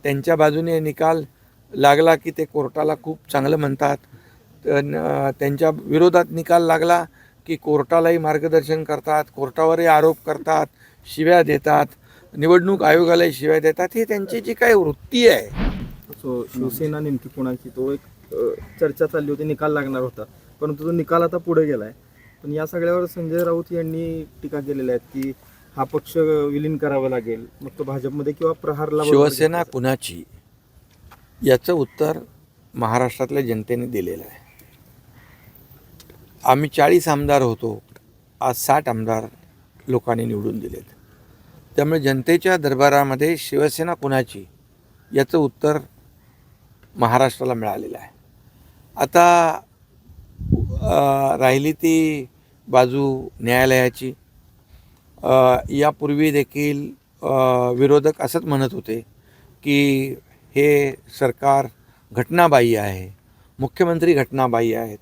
त्यांच्या बाजूने निकाल लागला की ते कोर्टाला खूप चांगलं म्हणतात, त्यांच्या विरोधात निकाल लागला की कोर्टालाही मार्गदर्शन करतात, कोर्टावरही आरोप करतात, शिव्या देतात, निवडणूक आयोगालाही शिव्या देतात. ही त्यांची जी काही वृत्ती आहे. शिवसेना नेमकी कोणाची तो एक चर्चा चालली होती, निकाल लागणार होता, परंतु तो निकाल आता पुढे गेलाय. पण या सगळ्यावर संजय राऊत यांनी टीका केलेल्या आहेत की हा पक्ष विलीन करावा लागेल, मग तो भाजपमध्ये किंवा प्रहारला. शिवसेना कुणाची याचं उत्तर महाराष्ट्रातल्या जनतेने दिलेलं आहे. आम्ही 40 आमदार होतो, आज 60 आमदार लोकांनी निवडून दिलेत. त्यामुळे जनतेच्या दरबारामध्ये शिवसेना कुणाची याचं उत्तर महाराष्ट्राला मिळालेलं आहे. आता राहिली ती बाजू न्यायालयाची. यापूर्वी देखील विरोधक असंच म्हणत होते की हे सरकार घटनाबाह्य आहे, मुख्यमंत्री घटनाबाह्य आहेत.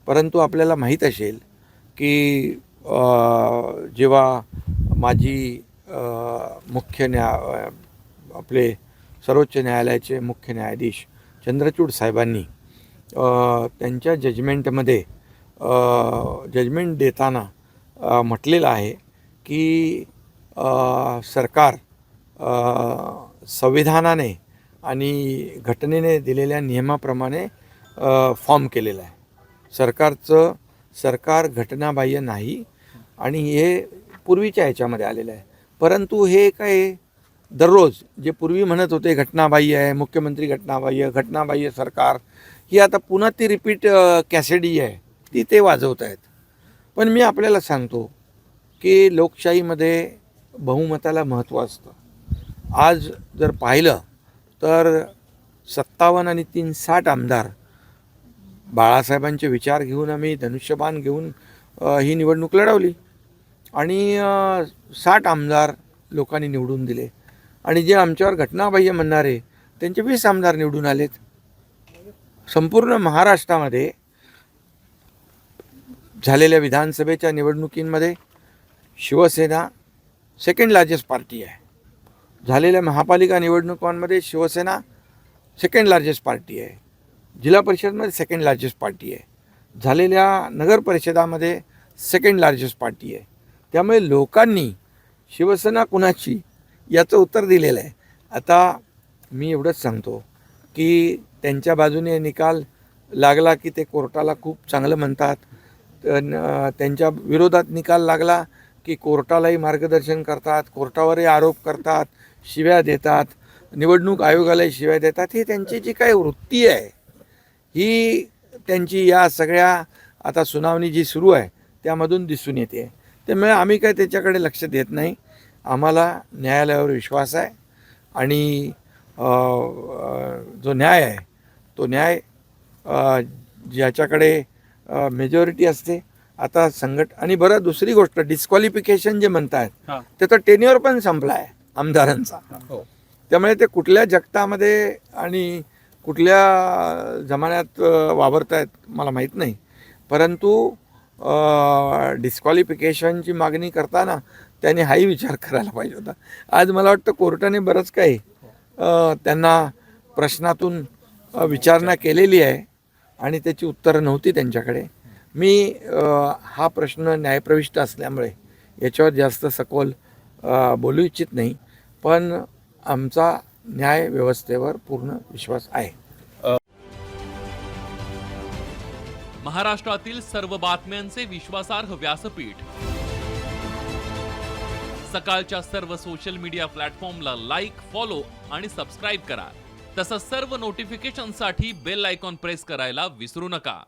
परंतु आपल्याला माहीत असेल की जेव्हा माजी आपले सर्वोच्च न्यायालयाचे मुख्य न्यायाधीश चंद्रचूड साहेबांनी त्यांच्या जजमेंटमध्ये जजमेंट देताना म्हटलेलं आहे की सरकार संविधानाने आणि घटनेने दिलेल्या नियमाप्रमाणे फॉर्म केलेलं आहे. सरकार घटनाबाह्य नाही आणि हे पूर्वीच्या ह्याच्यामध्ये आलेलं आहे. परंतु हे काय दररोज जे पूर्वी म्हणत होते घटनाबाह्य आहे, मुख्यमंत्री घटनाबाह्य सरकार, ही आता पुन्हा ती रिपीट कॅसेडी आहे ती ते वाजवत आहेत. पण मी आपल्याला सांगतो की लोकशाहीमध्ये बहुमताला महत्त्व असतं. आज जर पाहिलं तर 57 आणि 3 60 आमदार बाळासाहेबांचे विचार घेऊन आम्ही धनुष्यबाण घेऊन ही निवडणूक लढवली आणि 60 आमदार लोकांनी निवडून दिले. आणि जे आमच्यावर घटनाबाह्य म्हणणारे त्यांचे 20 आमदार निवडून आलेत. संपूर्ण महाराष्ट्रामध्ये झालेल्या विधानसभेच्या निवडणुकींमध्ये शिवसेना सेकंड लार्जेस्ट पार्टी आहे. झालेल्या महापालिका निवडणुकांमध्ये शिवसेना सेकंड लार्जेस्ट पार्टी आहे. जिल्हा परिषदमध्ये सेकंड लार्जेस्ट पार्टी आहे. झालेल्या नगर परिषदामध्ये सेकंड लार्जेस्ट पार्टी आहे. त्यामुळे लोकांनी शिवसेना कुणाची याचं उत्तर दिलेलं आहे. आता मी एवढंच सांगतो की त्यांच्या बाजूने निकाल लागला की ते कोर्टाला खूप चांगलं म्हणतात, त्यांच्या विरोधात निकाल लागला की कोर्टालाही मार्गदर्शन करतात, कोर्टावरही आरोप करतात, शिव्या देतात, निवडणूक आयोगालाही शिव्या देतात. ही त्यांची जी काही वृत्ती आहे ही त्यांची या सगळ्या आता सुनावणी जी सुरू आहे त्यामधून दिसून येते. त्यामुळे आम्ही काय त्याच्याकडे लक्ष देत नाही. आम्हाला न्यायालयावर विश्वास आहे आणि जो न्याय आहे तो न्याय ज्याच्याकडे मेजॉरिटी असते. आता आणि बरं दुसरी गोष्ट, डिस्क्वालिफिकेशन जे म्हणतात त्याचा टेन्युअर पण संपला आहे आमदारांचा. त्यामुळे ते कुठल्या जगतामध्ये आणि कुठल्या जमान्यात वावरत आहेत मला माहीत नाही. परंतु डिस्क्वालिफिकेशनची मागणी करताना त्यांनी हाही विचार करायला पाहिजे होता. आज मला वाटतं कोर्टाने बरंच काही त्यांना प्रश्नातून विचारणा केलेली आहे आणि त्याची उत्तरं नव्हती त्यांच्याकडे. मी हा प्रश्न न्यायप्रविष्ट असल्यामुळे याच्यावर जास्त सखोल बोलू इच्छित नाही. पण आमचा न्याय व्यवस्थेवर पूर्ण विश्वास आहे. महाराष्ट्रातील सर्व बातम्यांचे विश्वासार्ह व्यासपीठ, सकाळच्या सर्व सोशल मीडिया प्लॅटफॉर्मला लाईक, फॉलो आणि सबस्क्राईब करा. तसंच सर्व नोटिफिकेशनसाठी बेल आयकॉन प्रेस करायला विसरू नका.